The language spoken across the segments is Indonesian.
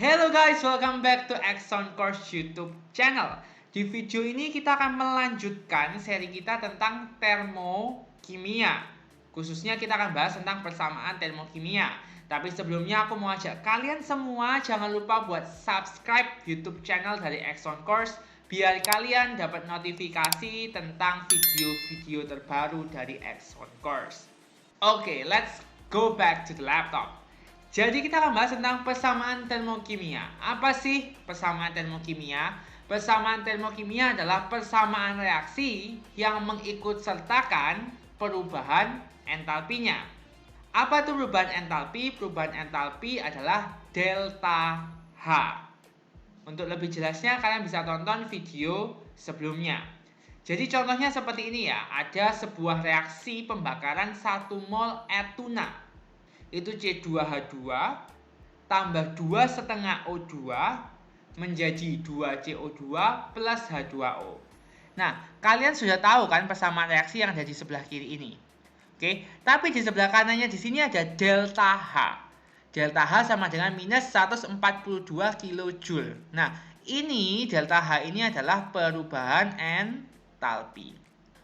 Hello guys, welcome back to Exxon Course YouTube channel. Di video ini kita akan melanjutkan seri kita tentang termokimia. Khususnya kita akan bahas tentang persamaan termokimia. Tapi sebelumnya aku mau ajak kalian semua jangan lupa buat subscribe YouTube channel dari Exxon Course biar kalian dapat notifikasi tentang video-video terbaru dari Exxon Course. Oke, let's go back to the laptop. Jadi kita akan bahas tentang persamaan termokimia. Apa sih persamaan termokimia? Persamaan termokimia adalah persamaan reaksi yang mengikutsertakan perubahan entalpinya. Apa itu perubahan entalpi? Perubahan entalpi adalah delta H. Untuk lebih jelasnya kalian bisa tonton video sebelumnya. Jadi contohnya seperti ini ya. Ada sebuah reaksi pembakaran 1 mol etuna. Itu C2H2 tambah 2,5 O2 menjadi 2CO2 plus H2O. Nah, kalian sudah tahu kan persamaan reaksi yang ada di sebelah kiri ini. Oke, tapi di sebelah kanannya di sini ada delta H. Delta H sama dengan minus 142 kJ. Nah, ini delta H ini adalah perubahan entalpi.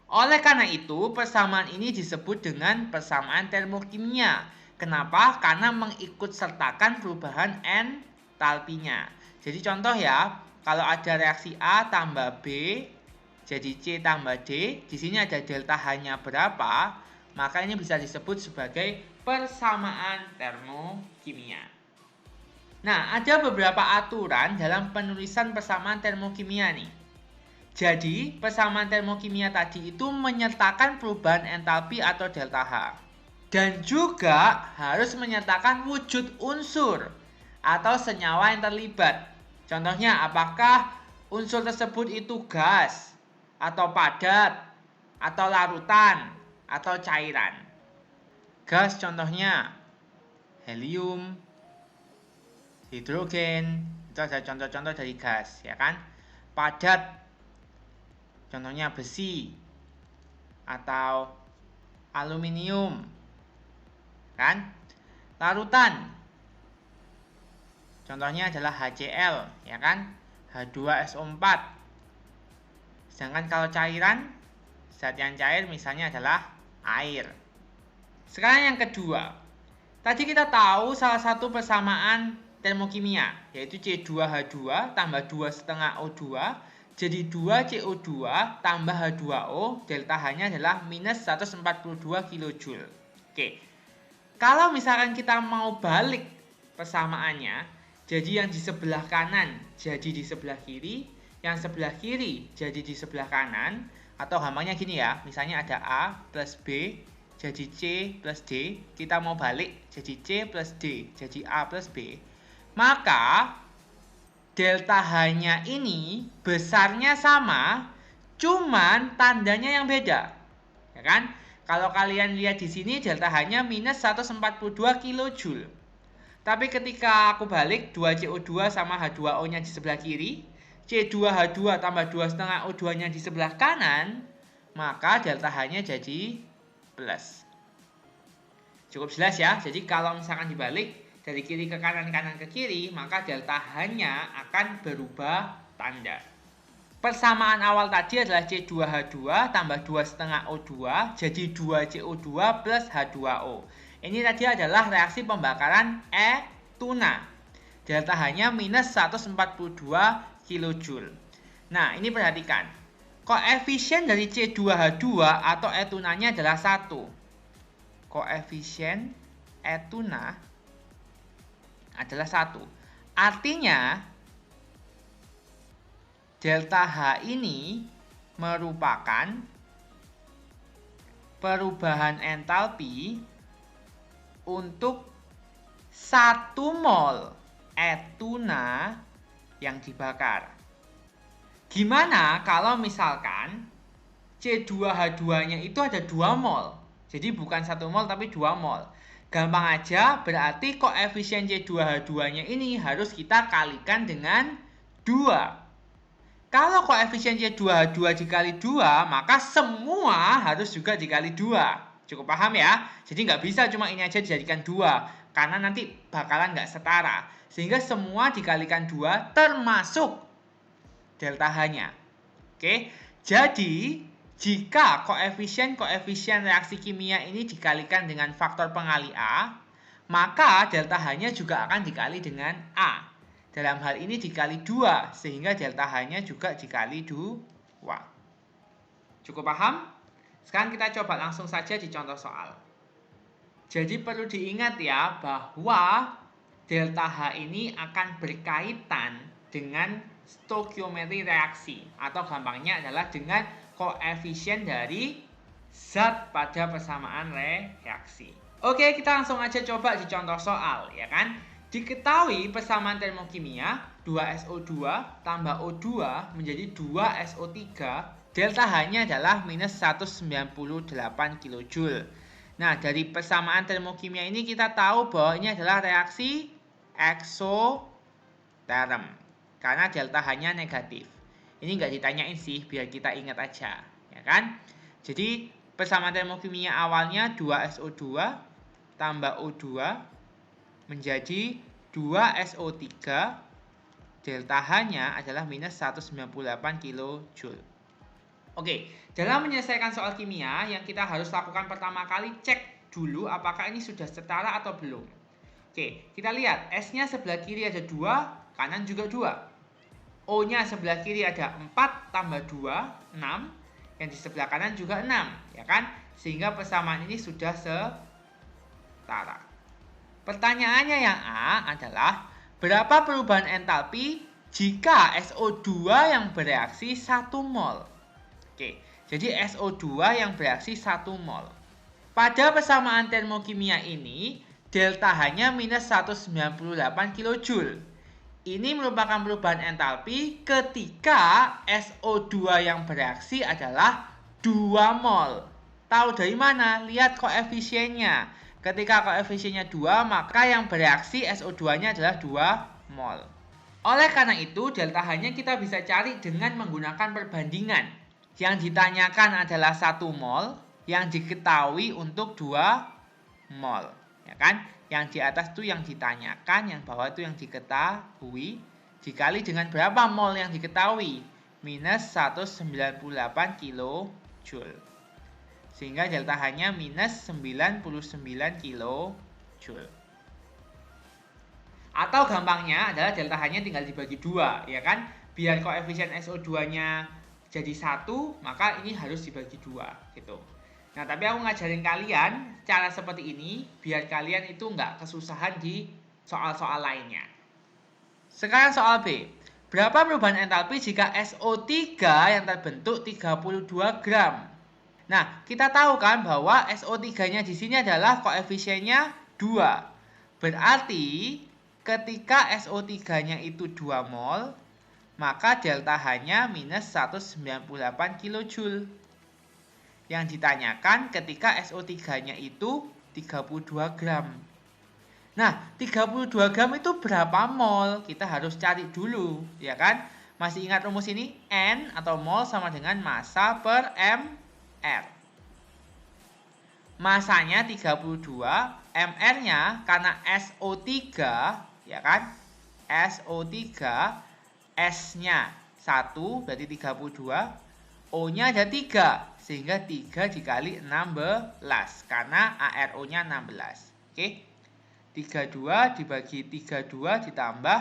Oleh karena itu, persamaan ini disebut dengan persamaan termokimia. Kenapa? Karena mengikutsertakan perubahan entalpinya. Jadi contoh ya, kalau ada reaksi A tambah B jadi C tambah D, di sini ada delta H-nya berapa, maka ini bisa disebut sebagai persamaan termokimia. Nah, ada beberapa aturan dalam penulisan persamaan termokimia nih. Jadi, persamaan termokimia tadi itu menyertakan perubahan entalpi atau delta H. Dan juga harus menyertakan wujud unsur atau senyawa yang terlibat. Contohnya, apakah unsur tersebut itu gas, atau padat, atau larutan, atau cairan. Gas contohnya helium, hidrogen, itu ada contoh-contoh dari gas, ya kan? Padat, contohnya besi, atau aluminium. Kan? Larutan. Contohnya adalah HCl, ya kan? H2SO4. Sedangkan kalau cairan, zat yang cair misalnya adalah air. Sekarang yang kedua. Tadi kita tahu salah satu persamaan termokimia, yaitu C2H2 tambah 2,5 O2 jadi 2CO2 tambah H2O, delta H-nya adalah minus 142 kJ. Oke. Kalau misalkan kita mau balik persamaannya, jadi yang di sebelah kanan jadi di sebelah kiri, yang sebelah kiri jadi di sebelah kanan, atau gampangnya gini ya, misalnya ada A plus B jadi C plus D, kita mau balik jadi C plus D jadi A plus B, maka delta H-nya ini besarnya sama, cuman tandanya yang beda, ya kan? Kalau kalian lihat di sini delta H-nya minus 142 kJ. Tapi ketika aku balik 2CO2 sama H2O-nya di sebelah kiri, C2H2 tambah 2,5 O2-nya di sebelah kanan, maka delta H-nya jadi plus. Cukup jelas ya. Jadi kalau misalkan dibalik dari kiri ke kanan, kanan ke kiri, maka delta H-nya akan berubah tanda. Persamaan awal tadi adalah C2H2 tambah 2,5 O2 jadi 2CO2 plus H2O. Ini tadi adalah reaksi pembakaran etuna. Delta H-nya minus 142 kJ. Nah, ini perhatikan. Koefisien dari C2H2 atau etunanya adalah 1. Koefisien etuna adalah 1. Artinya delta H ini merupakan perubahan entalpi untuk 1 mol etuna yang dibakar. Gimana kalau misalkan C2H2-nya itu ada 2 mol? Jadi bukan 1 mol tapi 2 mol. Gampang aja, berarti koefisien C2H2-nya ini harus kita kalikan dengan 2. Kalau koefisien C2H2 dikali 2, maka semua harus juga dikali 2. Cukup paham ya? Jadi nggak bisa cuma ini aja dijadikan 2. karena nanti bakalan nggak setara. Sehingga semua dikalikan 2 termasuk delta H-nya. Oke, jadi jika koefisien reaksi kimia ini dikalikan dengan faktor pengali A, maka delta H-nya juga akan dikali dengan A. Dalam hal ini dikali 2, sehingga delta H-nya juga dikali 2. Cukup paham? Sekarang kita coba langsung saja di contoh soal. Jadi perlu diingat ya, bahwa delta H ini akan berkaitan dengan stoikiometri reaksi, atau gampangnya adalah dengan koefisien dari zat pada persamaan reaksi. Oke, kita langsung aja coba di contoh soal, ya kan? Diketahui persamaan termokimia 2SO2 tambah O2 menjadi 2SO3, delta H-nya adalah minus 198 kJ. Nah, dari persamaan termokimia ini kita tahu bahwa ini adalah reaksi eksoterm, karena delta H-nya negatif. Ini nggak ditanyain sih, biar kita ingat aja, ya kan? Jadi, persamaan termokimia awalnya 2SO2 tambah O2 menjadi 2SO3, delta H-nya adalah minus 198 kJ. Oke, dalam menyelesaikan soal kimia, yang kita harus lakukan pertama kali, cek dulu apakah ini sudah setara atau belum. Oke, kita lihat, S-nya sebelah kiri ada 2, kanan juga 2. O-nya sebelah kiri ada 4 tambah 2, 6. Yang di sebelah kanan juga 6, ya kan? Sehingga persamaan ini sudah setara. Pertanyaannya yang A adalah, berapa perubahan entalpi jika SO2 yang bereaksi 1 mol? Oke, jadi SO2 yang bereaksi 1 mol. Pada persamaan termokimia ini, delta H-nya minus 198 kJ. Ini merupakan perubahan entalpi ketika SO2 yang bereaksi adalah 2 mol. Tahu dari mana? Lihat koefisiennya. Ketika koefisiennya 2, maka yang bereaksi SO2-nya adalah 2 mol. Oleh karena itu, delta H-nya kita bisa cari dengan menggunakan perbandingan. Yang ditanyakan adalah 1 mol, yang diketahui untuk 2 mol. Ya kan? Yang di atas itu yang ditanyakan, yang bawah itu yang diketahui. Dikali dengan berapa mol yang diketahui? Minus 198 kJ. Sehingga delta H-nya minus 99 kJ. Atau gampangnya adalah delta H-nya tinggal dibagi 2, ya kan? Biar koefisien SO2-nya jadi 1, maka ini harus dibagi 2, gitu. Nah, tapi aku ngajarin kalian cara seperti ini, biar kalian itu nggak kesusahan di soal-soal lainnya. Sekarang soal B. Berapa perubahan entalpi jika SO3 yang terbentuk 32 gram? Nah, kita tahu kan bahwa SO3-nya di sini adalah koefisiennya 2. Berarti ketika SO3-nya itu 2 mol, maka delta H-nya minus 198 kJ. Yang ditanyakan ketika SO3-nya itu 32 gram. Nah, 32 gram itu berapa mol? Kita harus cari dulu, ya kan? Masih ingat rumus ini? N atau mol sama dengan massa per mR. Masanya 32, mR-nya karena SO3, ya kan? SO3, S-nya 1 berarti 32, O-nya ada 3, sehingga 3 dikali 16, karena ARO-nya 16. Oke? 32 dibagi 32 ditambah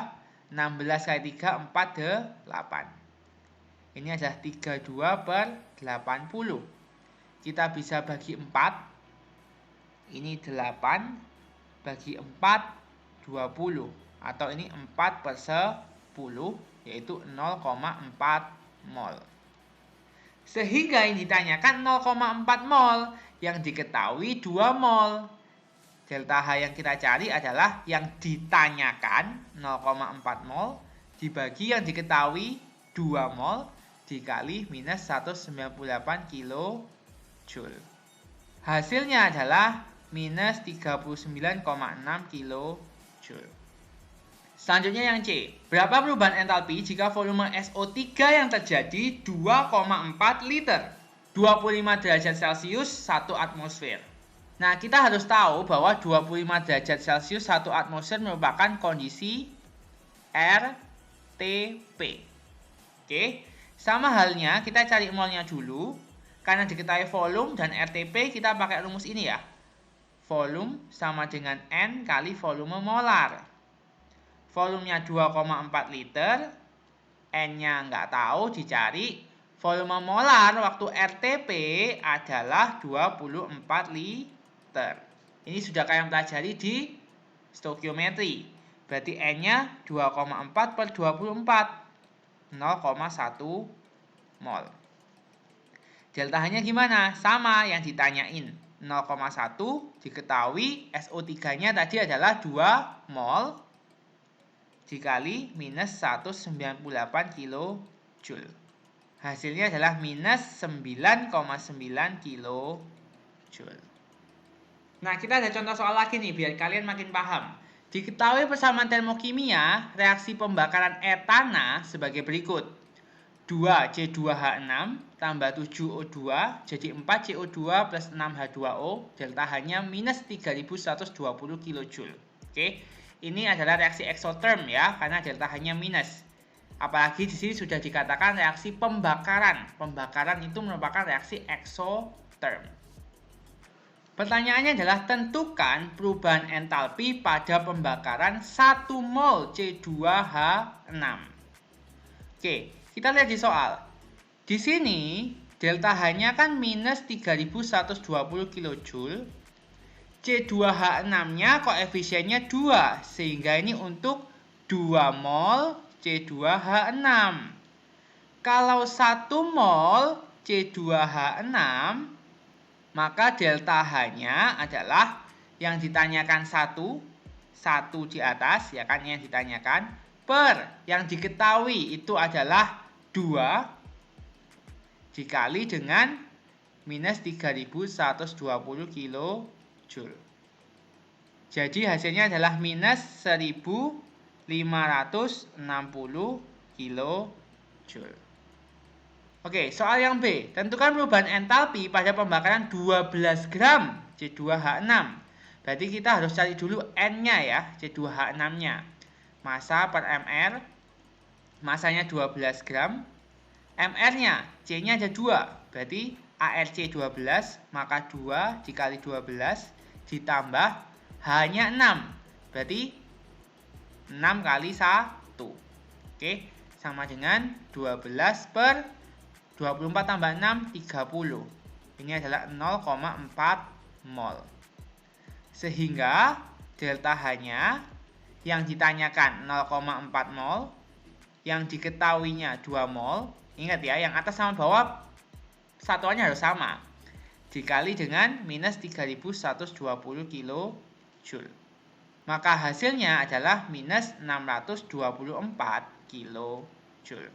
16 kali 3, 48. Ini adalah 32 per 80. Kita bisa bagi 4. Ini 8 bagi 4, 20. Atau ini 4 per 10, yaitu 0,4 mol. Sehingga yang ditanyakan 0,4 mol, yang diketahui 2 mol. Delta H yang kita cari adalah yang ditanyakan 0,4 mol dibagi yang diketahui 2 mol dikali minus 198 kJ. Hasilnya adalah minus 39,6 kJ. Selanjutnya yang C. Berapa perubahan entalpi jika volume SO3 yang terjadi 2,4 liter? 25 derajat Celcius 1 atmosfer. Nah, kita harus tahu bahwa 25 derajat Celcius satu atmosfer merupakan kondisi RTP. Oke, sama halnya kita cari molnya dulu. Karena diketahui volume dan RTP, kita pakai rumus ini ya. Volume sama dengan N kali volume molar. Volumenya 2,4 liter. N-nya nggak tahu, dicari. Volume molar waktu RTP adalah 24 liter. Ini sudah kalian pelajari di stoikiometri. Berarti N-nya 2,4 per 24. 0,1 mol. Delta H-nya gimana? Sama yang ditanyain. 0,1 diketahui SO3-nya tadi adalah 2 mol dikali minus 198 kJ. Hasilnya adalah minus 9,9 kJ. Nah, kita ada contoh soal lagi nih biar kalian makin paham. Diketahui persamaan termokimia reaksi pembakaran etana sebagai berikut. 2C2H6 tambah 7O2 jadi 4CO2 plus 6H2O. Delta H-nya minus 3120 kJ. Oke. Ini adalah reaksi eksoterm ya, karena delta H-nya minus. Apalagi di sini sudah dikatakan reaksi pembakaran. Pembakaran itu merupakan reaksi eksoterm. Pertanyaannya adalah tentukan perubahan entalpi pada pembakaran 1 mol C2H6. Oke, kita lihat di soal. Di sini delta H-nya kan minus 3120 kJ. C2H6-nya koefisiennya 2, sehingga ini untuk 2 mol C2H6. Kalau 1 mol C2H6, maka delta H-nya adalah yang ditanyakan 1 di atas, ya kan, yang ditanyakan, per yang diketahui itu adalah 2 dikali dengan minus 3120 kJ. Jadi hasilnya adalah minus 1560 kJ. Oke, soal yang B. Tentukan perubahan entalpi pada pembakaran 12 gram C2H6. Berarti kita harus cari dulu N-nya ya, C2H6-nya. Massa per mR. Masanya 12 gram. MR-nya, C-nya ada 2. Berarti ARC 12, maka 2 dikali 12 ditambah H-nya 6. Berarti 6 kali 1. Oke, sama dengan 12 per 24 tambah 6, 30. Ini adalah 0,4 mol. Sehingga delta H-nya yang ditanyakan 0,4 mol, yang diketahuinya 2 mol. Ingat ya, yang atas sama bawah satuannya harus sama. Dikali dengan minus 3120 kJ. Maka hasilnya adalah minus 624 kJ.